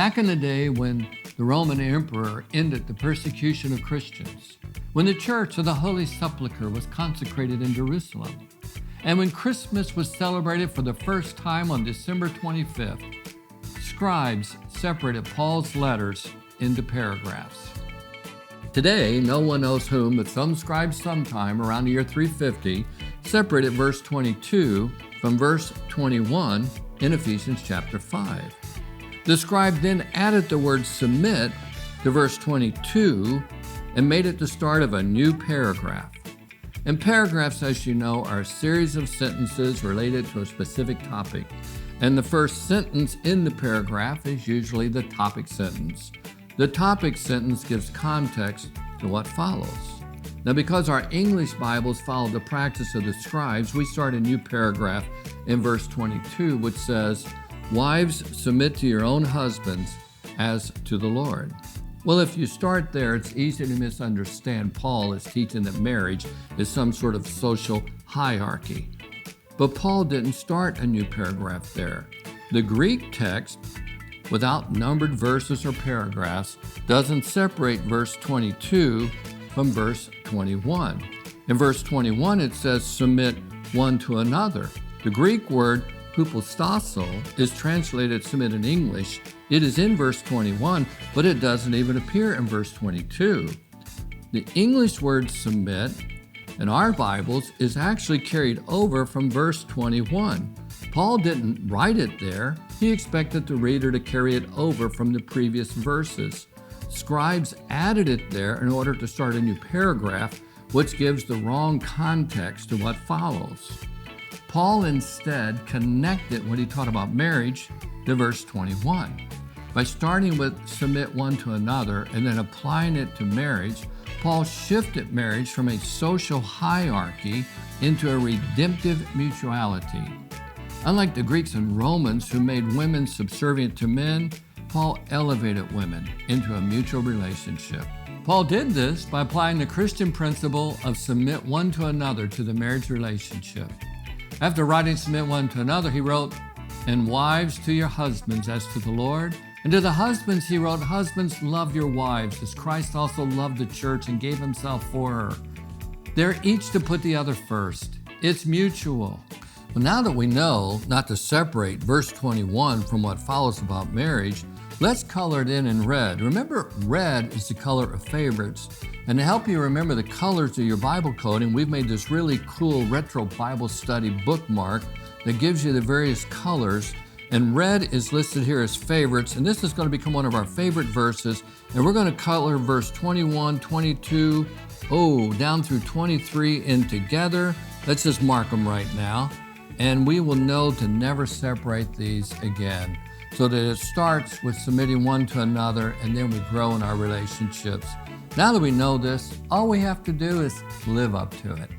Back in the day when the Roman emperor ended the persecution of Christians, when the Church of the Holy Sepulchre was consecrated in Jerusalem, and when Christmas was celebrated for the first time on December 25th, scribes separated Paul's letters into paragraphs. Today, no one knows whom, but some scribes sometime around the year 350 separated verse 22 from verse 21 in Ephesians chapter 5. The scribe then added the word submit to verse 22 and made it the start of a new paragraph. And paragraphs, as you know, are a series of sentences related to a specific topic. And the first sentence in the paragraph is usually the topic sentence. The topic sentence gives context to what follows. Now, because our English Bibles follow the practice of the scribes, we start a new paragraph in verse 22, which says, "Wives, submit to your own husbands as to the Lord." Well, if you start there, it's easy to misunderstand Paul as teaching that marriage is some sort of social hierarchy. But Paul didn't start a new paragraph there. The Greek text, without numbered verses or paragraphs, doesn't separate verse 22 from verse 21. In verse 21, it says, "Submit one to another." The Greek word hypostasso is translated submit in English. It is in verse 21, but it doesn't even appear in verse 22. The English word submit in our Bibles is actually carried over from verse 21. Paul didn't write it there. He expected the reader to carry it over from the previous verses. Scribes added it there in order to start a new paragraph, which gives the wrong context to what follows. Paul instead connected what he taught about marriage to verse 21. By starting with submit one to another and then applying it to marriage, Paul shifted marriage from a social hierarchy into a redemptive mutuality. Unlike the Greeks and Romans who made women subservient to men, Paul elevated women into a mutual relationship. Paul did this by applying the Christian principle of submit one to another to the marriage relationship. After writing submit one to another, he wrote, "And wives to your husbands as to the Lord." And to the husbands he wrote, "Husbands, love your wives as Christ also loved the church and gave himself for her." They're each to put the other first. It's mutual. Well, now that we know not to separate verse 21 from what follows about marriage, let's color it in red. Remember, red is the color of favorites. And to help you remember the colors of your Bible coding, we've made this really cool retro Bible study bookmark that gives you the various colors. And red is listed here as favorites. And this is going to become one of our favorite verses. And we're going to color verse 21, 22, down through 23 in together. Let's just mark them right now. And we will know to never separate these again, so that it starts with submitting one to another, and then we grow in our relationships. Now that we know this, all we have to do is live up to it.